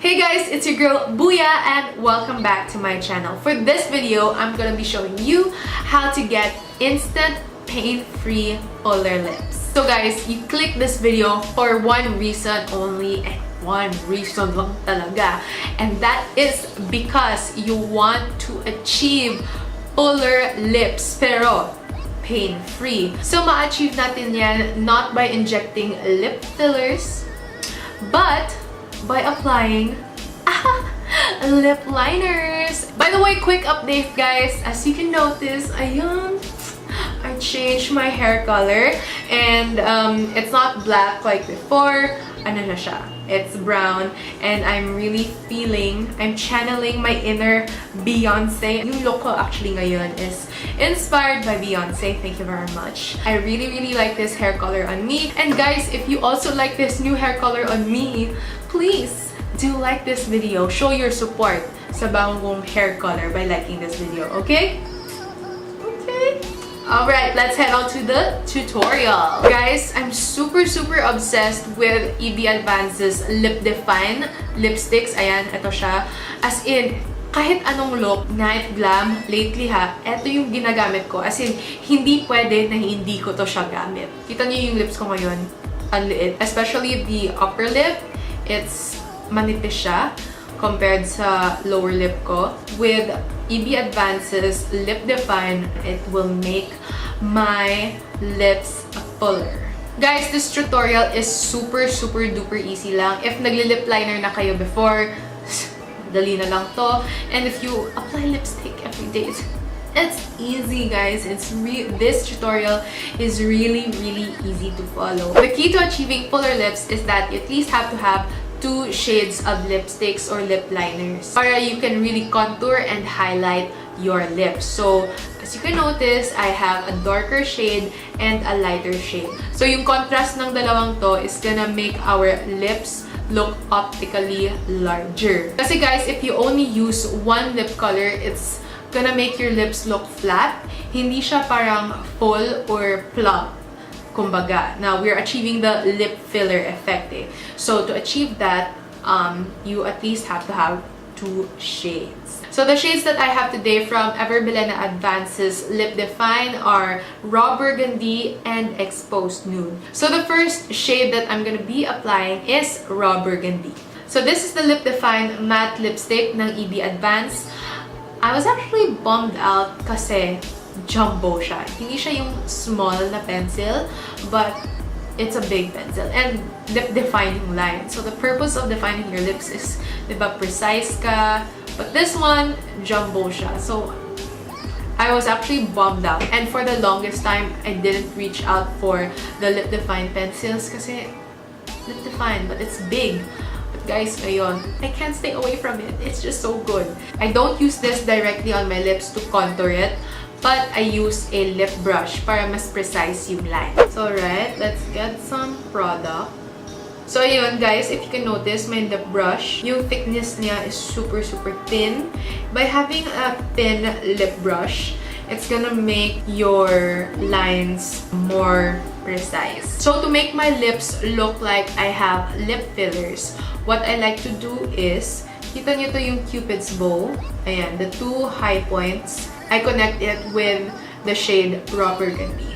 Hey guys, it's your girl Booya and welcome back to my channel. For this video, I'm gonna be showing you how to get instant pain-free fuller lips. So guys, you click this video for one reason only and one reason lang talaga. And that is because you want to achieve fuller lips pero pain-free. So ma-achieve natin yan not by injecting lip fillers but by applying lip liners. By the way, quick update guys, as you can notice, ayun, I changed my hair color and it's not black like before. Ano na siya? It's brown and I'm really I'm channeling my inner Beyonce. Yung look ko actually ngayon is inspired by Beyonce. Thank you very much. I really like this hair color on me. And guys, if you also like this new hair color on me, please do like this video. Show your support sa bagong kong hair color by liking this video, okay? Okay. Alright, let's head on to the tutorial. Guys, I'm super obsessed with EB Advance's Lip Define lipsticks. Ayan, ito siya. As in, kahit anong look, night glam, lately ha, ito yung ginagamit ko. As in, hindi pwede na hindi ko to siya gamit. Kita niyo yung lips ko ngayon, ang liit. Especially the upper lip, it's manipis siya compared sa lower lip ko. With EB Advance's Lip Define, it will make my lips fuller. Guys, this tutorial is super duper easy lang. If nagli-lip liner na kayo before, dali na lang to. And if you apply lipstick every day, it's easy guys. This tutorial is really easy to follow. The key to achieving fuller lips is that you at least have to have 2 shades of lipsticks or lip liners para you can really contour and highlight your lips. So, as you can notice, I have a darker shade and a lighter shade. So, yung contrast ng dalawang to is gonna make our lips look optically larger. Kasi guys, if you only use one lip color, it's gonna make your lips look flat. Hindi siya parang full or plump. Kumbaga. Now, we're achieving the lip filler effect. So, to achieve that, you at least have to have 2 shades. So, the shades that I have today from Ever Bilena Advance's Lip Define are Raw Burgundy and Exposed Nude. So, the first shade that I'm gonna be applying is Raw Burgundy. So, this is the Lip Define matte lipstick ng EB Advance. I was actually bummed out kasi jumbo siya. Hindi siya yung small na pencil, but it's a big pencil. And lip defining line. So the purpose of defining your lips is, diba, precise ka. But this one, jumbo siya. So I was actually bummed out. And for the longest time, I didn't reach out for the lip define pencils kasi lip define, but it's big. Guys, ngayon, I can't stay away from it. It's just so good. I don't use this directly on my lips to contour it, but I use a lip brush para mas precise yung line. So, alright, let's get some product. So, ayun guys, if you can notice, my lip brush, yung thickness niya is super thin. By having a thin lip brush, it's gonna make your lines more precise. So, to make my lips look like I have lip fillers, what I like to do is, kita nyo to yung Cupid's bow. Ayan, the 2 high points. I connect it with the shade Raw Burgundy.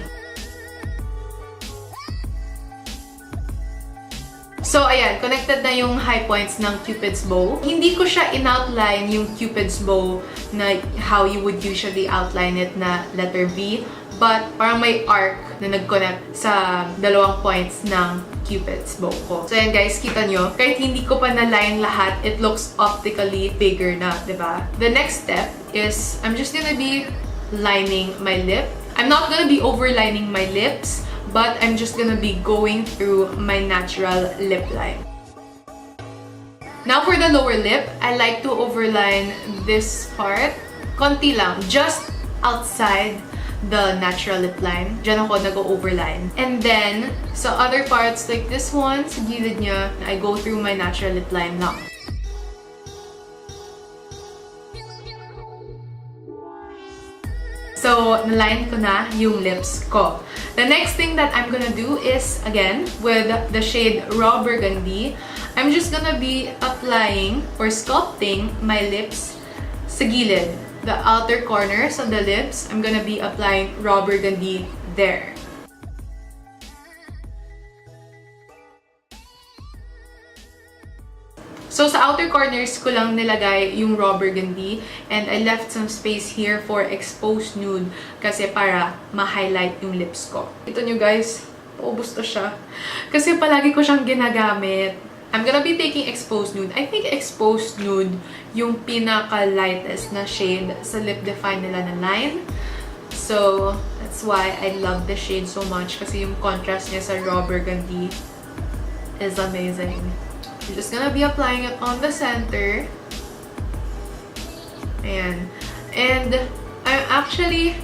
So, ayan, connected na yung high points ng Cupid's bow. Hindi ko siya in-outline yung Cupid's bow na how you would usually outline it na letter V. But parang may arc na nag-connect sa dalawang points ng Cupid's bow ko. So, ayan guys, kita nyo, kahit hindi ko pa na-line lahat, it looks optically bigger na, diba? The next step is, I'm just gonna be lining my lip. I'm not gonna be overlining my lips, but I'm just gonna be going through my natural lip line. Now for the lower lip, I like to overline this part. Konti lang, just outside the natural lip line. Diyan ako nag-overline. And then, sa other parts, like this one, sa gilid niya, I go through my natural lip line lang. So, naline ko na yung lips ko. The next thing that I'm gonna do is, again, with the shade Raw Burgundy, I'm just gonna be applying or sculpting my lips sa gilid. The outer corners of the lips, I'm gonna be applying raw burgundy there. So, sa outer corners ko lang nilagay yung raw burgundy and I left some space here for exposed nude kasi para ma-highlight yung lips ko. Ito nyo guys, paubos to siya. Kasi palagi ko siyang ginagamit. I'm gonna be taking exposed nude. I think exposed nude yung pinaka-lightest na shade sa lip define nila na line. So, that's why I love the shade so much kasi yung contrast niya sa raw burgundy is amazing. I'm just gonna be applying it on the center. Ayan. And I'm actually,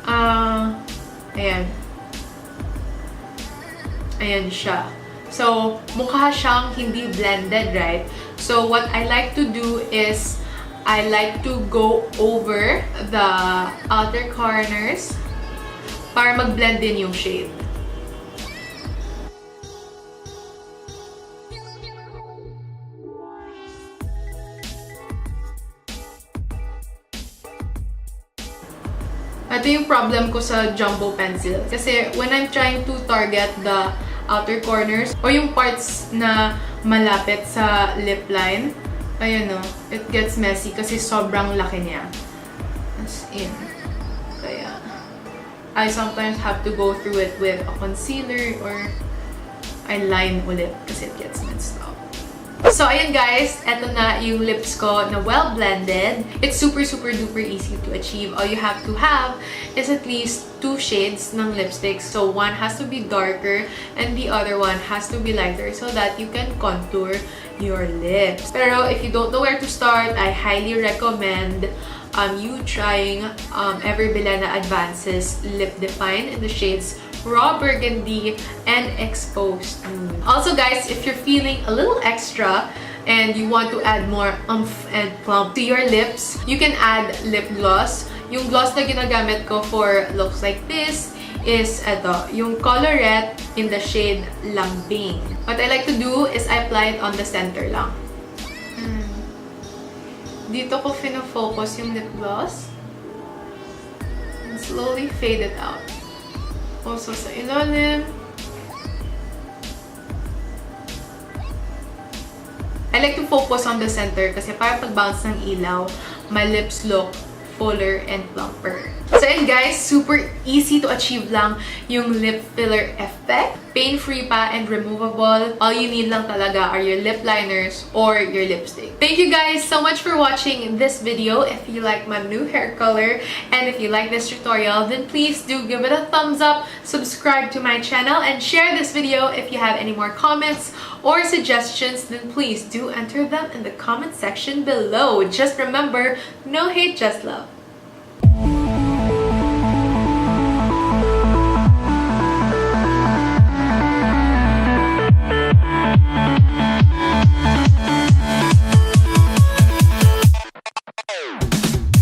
ayan. Ayan siya. So, mukha siyang hindi blended, right? So, what I like to do is, I like to go over the outer corners para mag-blend din yung shade. Ito yung problem ko sa jumbo pencil. Kasi when I'm trying to target the outer corners or yung parts na malapit sa lip line, ayun o, it gets messy kasi sobrang laki niya. As in. Kaya, I sometimes have to go through it with a concealer or I line ulit kasi it gets messed up. So, ayan guys, eto na yung lips ko na well-blended. It's super duper easy to achieve. All you have to have is at least 2 shades ng lipsticks. So, one has to be darker and the other one has to be lighter so that you can contour your lips. Pero if you don't know where to start, I highly recommend you trying Ever Bilena Advances Lip Define in the shades Raw Burgundy and Exposed Nude. Also guys, if you're feeling a little extra and you want to add more oomph and plump to your lips, you can add lip gloss. Yung gloss na ginagamit ko for looks like this is ito, yung Colorrette in the shade Lambing. What I like to do is I apply it on the center lang. Dito ko fino-focus yung lip gloss and slowly fade it out. Also sa ilalim. I like to focus on the center kasi para pag-bounce ng ilaw, my lips look fuller and plumper. So yun guys, super easy to achieve lang yung lip filler effect. Pain-free pa and removable. All you need lang talaga are your lip liners or your lipstick. Thank you guys so much for watching this video. If you like my new hair color and if you like this tutorial, then please do give it a thumbs up, subscribe to my channel, and share this video. If you have any more comments or suggestions, then please do enter them in the comment section below. Just remember, no hate, just love.